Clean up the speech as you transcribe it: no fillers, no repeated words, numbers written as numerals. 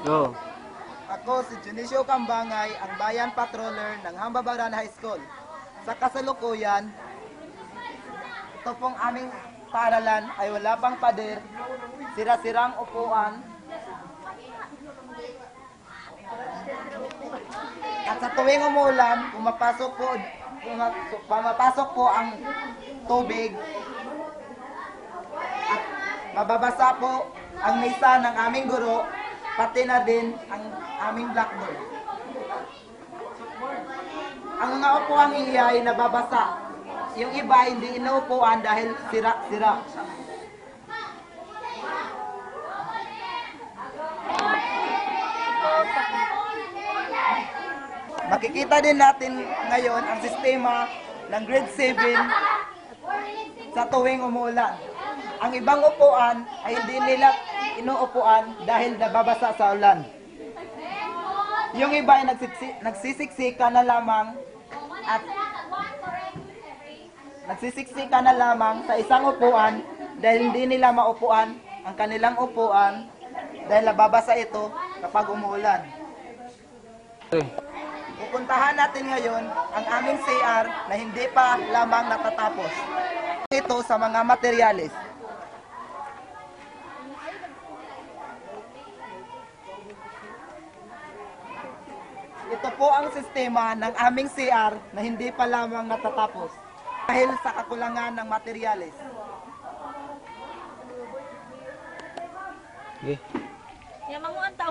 Go. Ako si Junicio Kambangay, ang bayan patroller ng Hambabaran High School. Sa kasalukuyan, ito pong aming paaralan ay wala pang pader, sira-sirang upuan, at sa tuwing umulan, pumapasok po ang tubig at mababasa po ang mesa ng aming guro, pati na din ang aming blackboard. Ang mga upuang iyan ay nababasa. Yung iba hindi inuupuan dahil sira-sira. Makikita din natin ngayon ang sistema ng grade 7 sa tuwing umulan. Ang ibang upuan ay hindi nila inuupuan dahil nababasa sa ulan. Yung iba ay nagsisiksika na lamang at nagsisiksika na lamang sa isang upuan dahil hindi nila maupuan ang kanilang upuan dahil nababasa ito kapag umulan. Pupuntahan natin ngayon ang aming CR na hindi pa lamang natatapos. Ito sa mga materyales. Ito po ang sistema ng aming CR na hindi pa lamang natatapos dahil sa kakulangan ng materyales. Okay. Yang manguan tahu